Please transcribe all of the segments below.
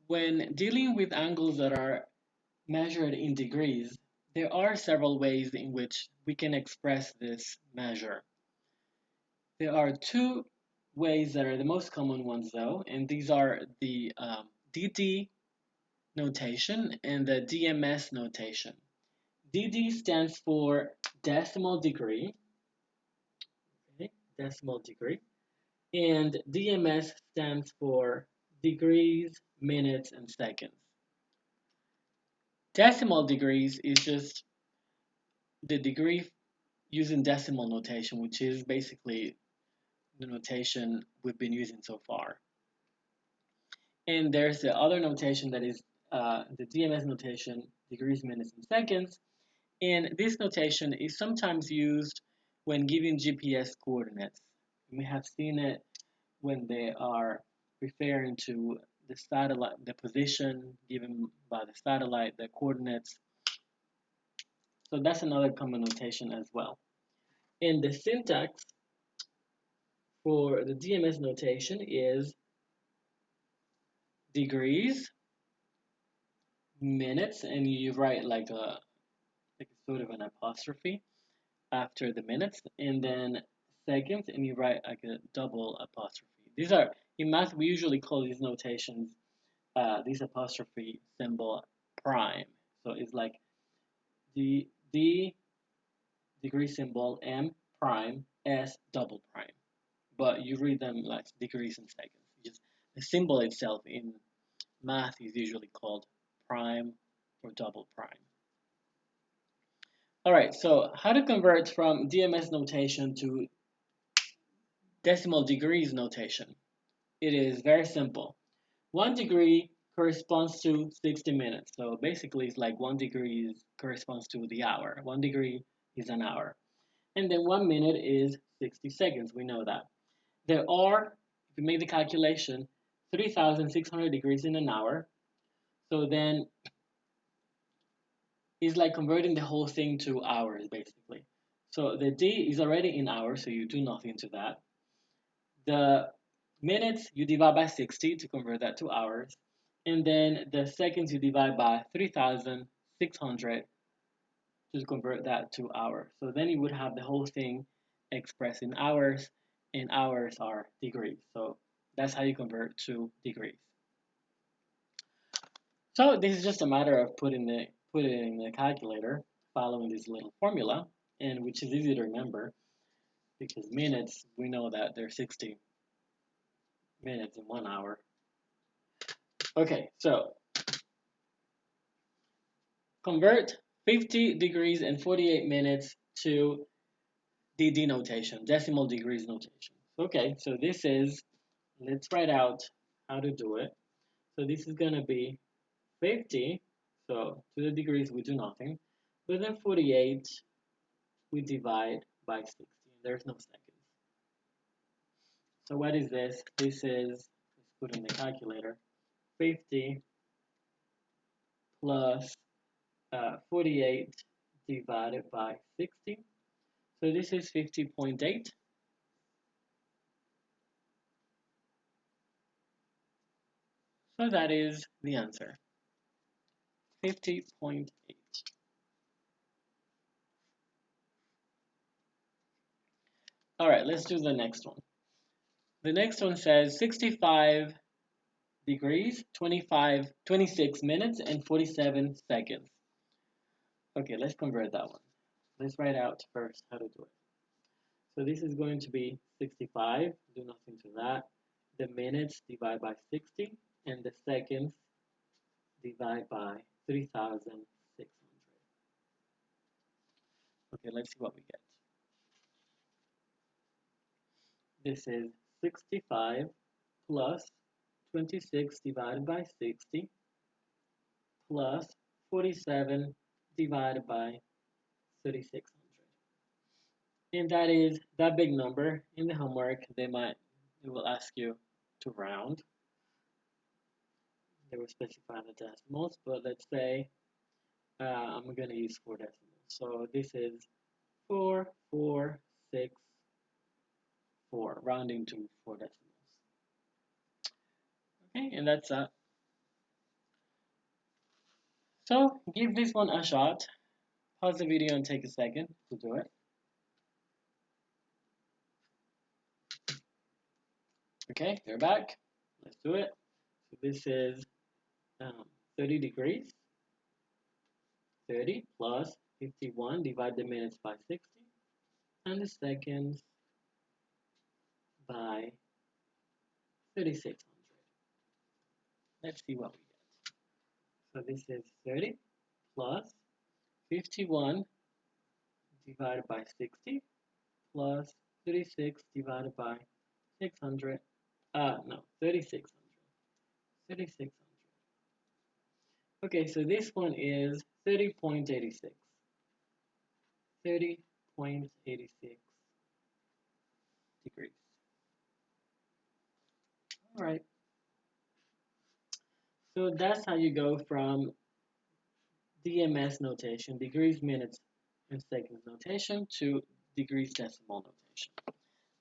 When dealing with angles that are measured in degrees, there are several ways in which we can express this measure. There are two ways that are the most common ones, though, and these are the DD notation and the DMS notation. DD stands for decimal degree, okay, decimal degree, and DMS stands for degrees, minutes, and seconds. Decimal degrees is just the degree using decimal notation, which is basically the notation we've been using so far. And there's the other notation that is the DMS notation, degrees, minutes, and seconds. And this notation is sometimes used when giving GPS coordinates. You may have seen it when they are referring to the satellite, the position given by the satellite, the coordinates. So that's another common notation as well. And the syntax for the DMS notation is degrees, minutes, and you write like a sort of an apostrophe after the minutes, and then seconds, and you write like a double apostrophe. These are in math we usually call these notations this apostrophe symbol prime. So it's like the degree symbol M prime S double prime, but you read them like degrees and seconds. Just the symbol itself in math is usually called prime or double prime. All right, so how to convert from DMS notation to decimal degrees notation? It is very simple. 1 degree corresponds to 60 minutes. So basically, it's like 1 degree corresponds to the hour. 1 degree is an hour. And then 1 minute is 60 seconds. We know that. There are, if you make the calculation, 3,600 degrees in an hour. So then it's like converting the whole thing to hours, basically. So the D is already in hours, so you do nothing to that. The minutes, you divide by 60 to convert that to hours. And then the seconds, you divide by 3,600 to convert that to hours. So then you would have the whole thing expressed in hours, and hours are degrees. So that's how you convert to degrees. So this is just a matter of put it in the calculator, following this little formula, and which is easy to remember because minutes, we know that they're 60 minutes in 1 hour. Okay, so convert 50 degrees and 48 minutes to DD notation, decimal degrees notation. Okay, so this is, let's write out how to do it. So this is going to be 50, so to the degrees we do nothing, but then 48 we divide by 60, there's no seconds. So what is this? This is, let's put in the calculator, 50 plus 48 divided by 60. So this is 50.8. So that is the answer, 50.8. All right, let's do the next one. The next one says 65 degrees, 26 minutes, and 47 seconds. Okay, let's convert that one. Let's write out first how to do it. So this is going to be 65, do nothing to that. The minutes divide by 60, and the seconds divide by 3,600. Okay, let's see what we get. This is 65 plus 26 divided by 60 plus 47 divided by 3,600. And that is that big number. In the homework, they will ask you to round. They will specify the decimals, but let's say I'm going to use 4 decimals. So this is 4,4,6,4, rounding to 4 decimals. Okay, and that's So give this one a shot. Pause the video and take a second to do it. Okay, you're back. Let's do it. So this is 30 degrees. 30 plus 51, divide the minutes by 60, and the seconds by 3600. Let's see what we get. So this is 30 plus 51 divided by 60 plus 36 divided by 600. No, 3600. 3600. Okay, so this one is 30.86. 30.86 degrees. All right. So that's how you go from DMS notation, degrees, minutes, and seconds notation, to degrees decimal notation.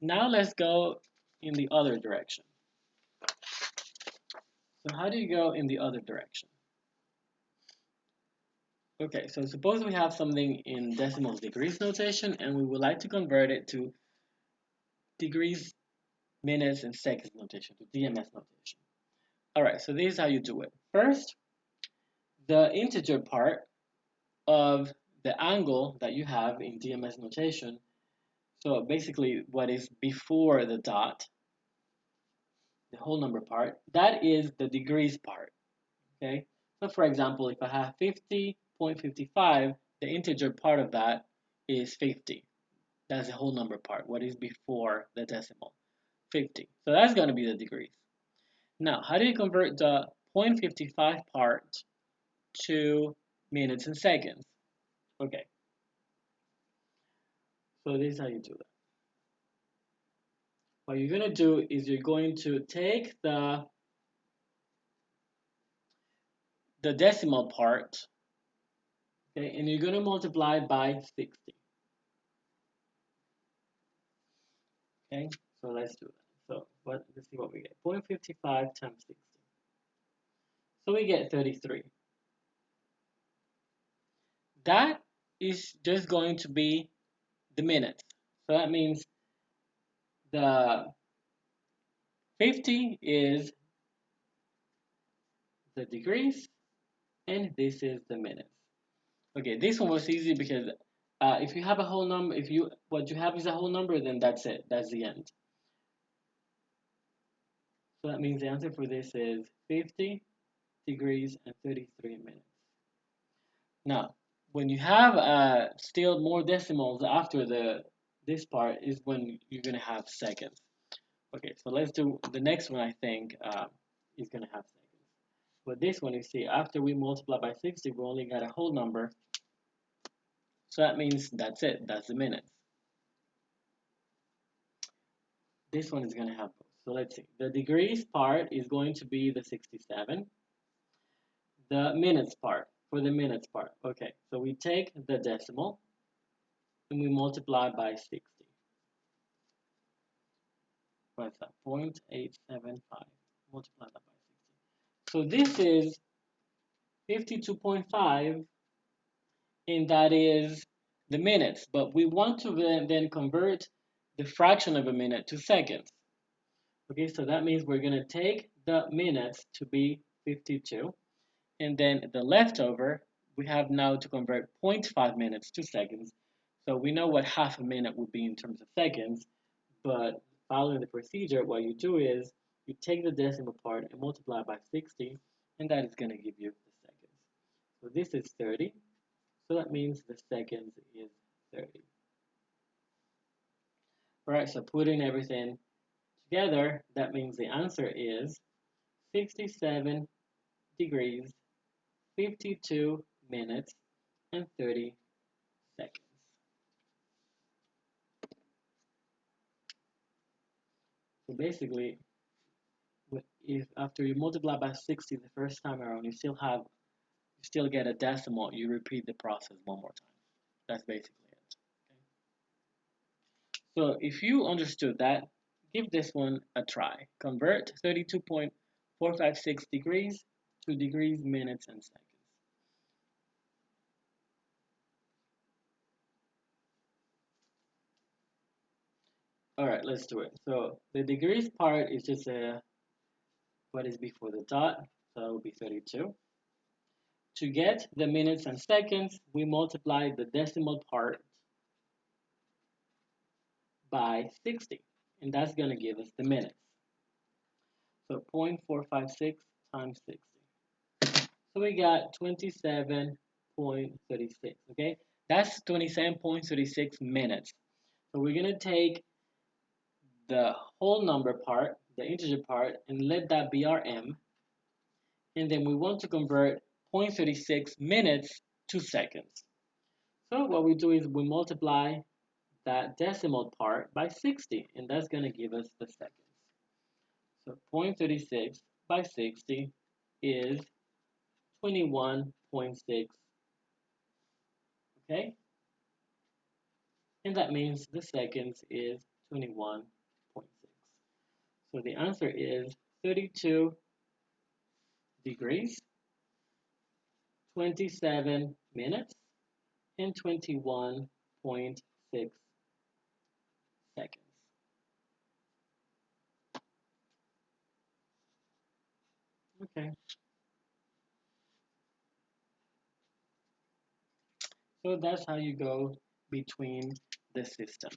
Now let's go in the other direction. So how do you go in the other direction? Okay, so suppose we have something in decimals degrees notation and we would like to convert it to degrees, minutes, and seconds notation, to DMS notation. All right, so this is how you do it. First, the integer part of the angle that you have in DMS notation, so basically what is before the dot, the whole number part, that is the degrees part, okay? So for example, if I have 50.55, the integer part of that is 50. That's the whole number part, what is before the decimal, 50. So that's going to be the degrees. Now, how do you convert the 0.55 part to minutes and seconds? Okay, so this is how you do that. What you're going to do is you're going to take the decimal part, okay, and you're going to multiply by 60. Okay, so let's do that. So let's see what we get. 0.55 times 60. So we get 33. That is just going to be the minutes. So that means the 50 is the degrees, and this is the minutes. Okay, this one was easy because if you have a whole number, what you have is a whole number, then that's it. That's the end. So that means the answer for this is 50 degrees and 33 minutes. Now, when you have still more decimals after this part is when you're going to have seconds. Okay, so let's do the next one. I think is going to have seconds. But this one, you see, after we multiply by 60, we only got a whole number. So that means that's it. That's the minutes. This one is going to have both. So let's see. The degrees part is going to be the 67. The minutes part, for the minutes part. Okay, so we take the decimal and we multiply by 60. What's that? 0.875. Multiply that by 60. So this is 52.5, and that is the minutes. But we want to then convert the fraction of a minute to seconds. Okay, so that means we're going to take the minutes to be 52, and then the leftover, we have now to convert 0.5 minutes to seconds. So we know what half a minute would be in terms of seconds, but following the procedure, what you do is you take the decimal part and multiply by 60, and that is going to give you the seconds. So this is 30, so that means the seconds is 30. All right, so putting everything together, that means the answer is 67 degrees, 52 minutes, and 30 seconds. So basically, if after you multiply by 60 the first time around, you still get a decimal, you repeat the process one more time. That's basically it. Okay? So if you understood that, give this one a try. Convert 32.456 degrees to degrees, minutes, and seconds. All right, let's do it. So the degrees part is just what is before the dot, so that would be 32. To get the minutes and seconds, we multiply the decimal part by 60, and that's going to give us the minutes. So 0.456 times 60. So we got 27.36, okay? That's 27.36 minutes. So we're going to take the whole number part, the integer part, and let that be our m. And then we want to convert 0.36 minutes to seconds. So what we do is we multiply that decimal part by 60, and that's going to give us the seconds. So 0.36 by 60 is 21.6, okay? And that means the seconds is 21.6. So the answer is 32 degrees, 27 minutes, and 21.6 seconds. Okay, so that's how you go between the systems.